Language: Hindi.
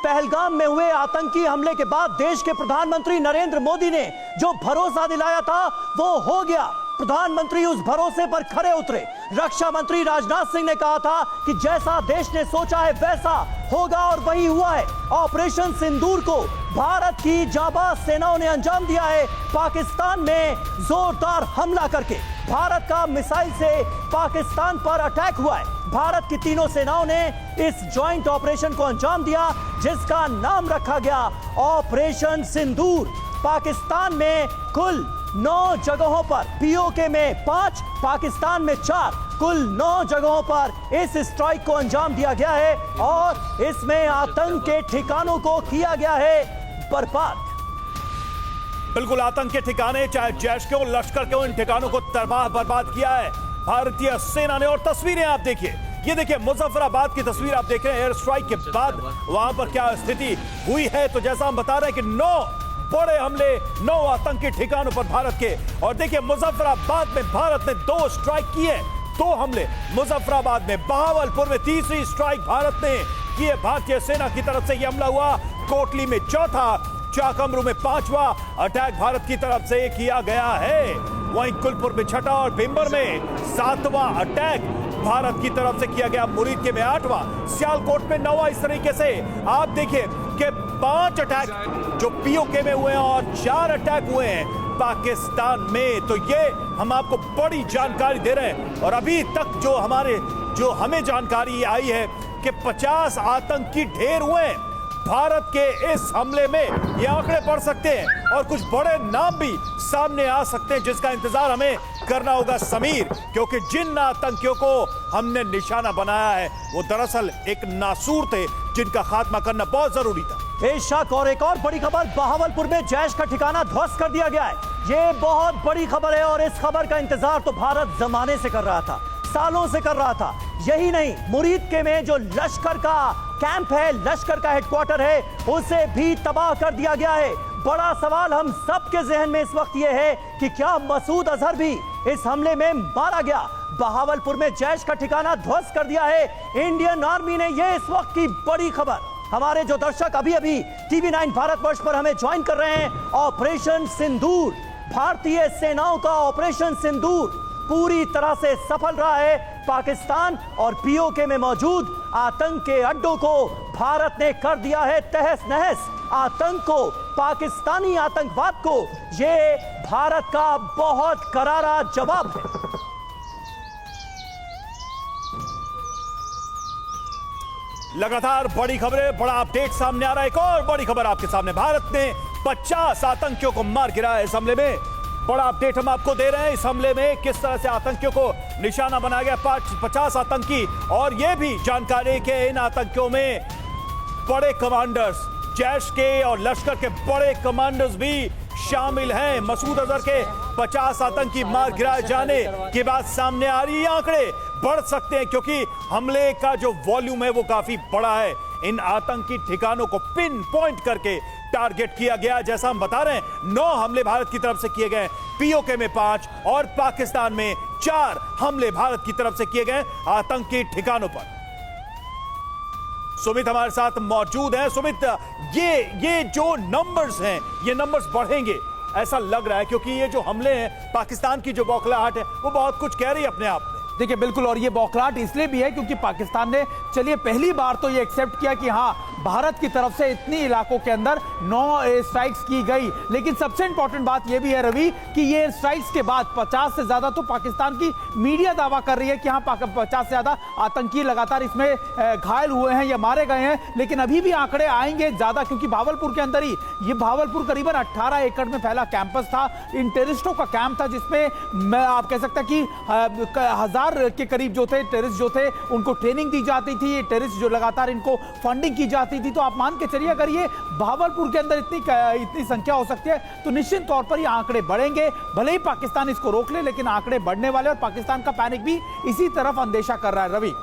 पहलगाम में हुए आतंकी हमले के बाद देश के प्रधानमंत्री नरेंद्र मोदी ने जो भरोसा दिलाया था वो हो गया। प्रधानमंत्री उस भरोसे पर खरे उतरे। रक्षा मंत्री राजनाथ सिंह ने कहा था कि जैसा देश ने सोचा है वैसा होगा और वही हुआ है। ऑपरेशन सिंदूर को भारत की जाबाज सेनाओं ने अंजाम दिया है। पाकिस्तान में जोरदार हमला करके भारत का मिसाइल से पाकिस्तान पर अटैक हुआ है। भारत की तीनों सेनाओं ने इस जॉइंट ऑपरेशन को अंजाम दिया जिसका नाम रखा गया ऑपरेशन सिंदूर। पाकिस्तान में कुल 9 जगहों पर, पीओके में 5, पाकिस्तान में 4, कुल 9 जगहों पर इस स्ट्राइक को अंजाम दिया गया है और इसमें आतंक के ठिकानों को किया गया है बर्बाद। बिल्कुल, आतंक के ठिकाने, चाहे जैश के हो, लश्कर के हो, इन ठिकानों को तबाह बर्बाद किया है भारतीय सेना ने। और तस्वीरें आप देखिए, ये देखिए मुजफ्फराबाद की तस्वीर आप देख रहे हैं। एयर स्ट्राइक के बाद वहां पर क्या स्थिति हुई है, तो जैसा हम बता रहे हैं कि 9 बड़े हमले 9 आतंकी ठिकानों पर भारत के। और देखिए मुजफ्फराबाद में भारत ने 2 स्ट्राइक किए, 2 हमले मुजफ्फराबाद में। बहावलपुर में तीसरी स्ट्राइक भारत ने की है। भारतीय सेना की तरफ से यह हमला हुआ। कोटली में चौथा, चाकमरू में 5वां अटैक भारत की तरफ से किया गया है। वहीं कुलपुर में 6वां और भिंबर में 7वां अटैक भारत की तरफ से किया गया। मुरीद के में 8वां, सियालकोट में 9वां। इस तरीके से आप देखिए कि 5 अटैक जो पीओके में हुए हैं और 4 अटैक हुए हैं पाकिस्तान में। तो ये हम आपको बड़ी जानकारी दे रहे हैं। और अभी तक जो हमें जानकारी आई है कि 50 आतंकी ढेर हुए हैं भारत के इस हमले में। ये आंकड़े बढ़ सकते हैं और कुछ बड़े नाम भी सामने आ सकते हैं, जिसका इंतजार हमें करना होगा समीर, क्योंकि जिन आतंकियों को हमने निशाना बनाया है वो दरअसल एक नासूर थे जिनका खात्मा करना बहुत जरूरी था। बेशक, और एक और बड़ी खबर, बहावलपुर में जैश का ठिकाना ध्वस्त कर दिया गया है। ये बहुत बड़ी खबर है और इस खबर का इंतजार तो भारत जमाने से कर रहा था, सालों से कर रहा था। यही नहीं, मुरीद के में जो लश्कर का कैंप है, लश्कर का हेडक्वार्टर है, उसे भी तबाह कर दिया गया है। बड़ा सवाल हम सबके जहन में इस वक्त यह है कि क्या मसूद अजहर भी इस हमले में मारा गया। बहावलपुर में जैश का ठिकाना ध्वस्त कर दिया है इंडियन आर्मी ने। यह इस वक्त की बड़ी खबर। हमारे जो दर्शक अभी अभी टीवी 9 भारतवर्ष पर हमें ज्वाइन कर रहे हैं, ऑपरेशन सिंदूर, भारतीय सेनाओं का ऑपरेशन सिंदूर पूरी तरह से सफल रहा है। पाकिस्तान और पीओके में मौजूद आतंक के अड्डों को भारत ने कर दिया है तहस नहस। आतंक को, पाकिस्तानी आतंकवाद को, ये भारत का बहुत करारा जवाब है। लगातार बड़ी खबरें, बड़ा अपडेट सामने आ रहा है। एक और बड़ी खबर आपके सामने, भारत ने 50 आतंकियों को मार गिराया इस हमले में। बड़ा अपडेट हम आपको दे रहे हैं इस हमले में किस तरह से आतंकियों को निशाना बनाया गया। 50 आतंकी, और यह भी जानकारी कि इन आतंकियों में बड़े कमांडर्स, जैश के और लश्कर के बड़े कमांडर्स भी शामिल हैं। मसूद अजहर के 50 आतंकी मार गिराए जाने की बात सामने आ रही है। आंकड़े बढ़ सकते हैं क्योंकि हमले का जो वॉल्यूम है वो काफी बड़ा है। इन आतंकी ठिकानों को पिन पॉइंट करके टारगेट किया गया। जैसा हम बता रहे हैं, 9 हमले भारत की तरफ से किए गए, पीओके में 5 और पाकिस्तान में 4 हमले भारत की तरफ से किए गए आतंकी ठिकानों पर। सुमित हमारे साथ मौजूद है। सुमित, ये जो नंबर्स हैं, ये नंबर्स बढ़ेंगे ऐसा लग रहा है, क्योंकि ये जो हमले हैं, पाकिस्तान की जो बौखलाहट है वो बहुत कुछ कह रही है अपने आप में। देखिए बिल्कुल, और ये बौखलाहट इसलिए भी है क्योंकि पाकिस्तान ने, चलिए पहली बार तो ये एक्सेप्ट किया कि हाँ भारत की तरफ से इतनी इलाकों के अंदर 9 स्ट्राइक्स की गई। लेकिन सबसे इंपॉर्टेंट बात ये भी है रवि कि ये स्ट्राइक्स के बाद 50 से ज्यादा तो पाकिस्तान की मीडिया दावा कर रही है कि हाँ 50 से ज्यादा आतंकी लगातार इसमें घायल हुए हैं या मारे गए हैं। लेकिन अभी भी आंकड़े आएंगे ज्यादा, क्योंकि भावलपुर के अंदर ही, ये भावलपुर करीबन 18 एकड़ में फैला कैंपस था, इन टेररिस्टों का कैंप था, जिसमें आप कह सकते हैं कि 1000 के करीब जो थे टेररिस्ट जो थे उनको ट्रेनिंग दी जाती थी, टेररिस्ट जो लगातार इनको फंडिंग की जाती थी। तो आप मान के चलिए अगर ये भावलपुर के अंदर इतनी संख्या हो सकती है तो निश्चित तौर पर ये आंकड़े बढ़ेंगे। भले ही पाकिस्तान इसको रोक ले, लेकिन आंकड़े बढ़ने वाले, और पाकिस्तान का पैनिक भी इसी तरफ अंदेशा कर रहा है रवि।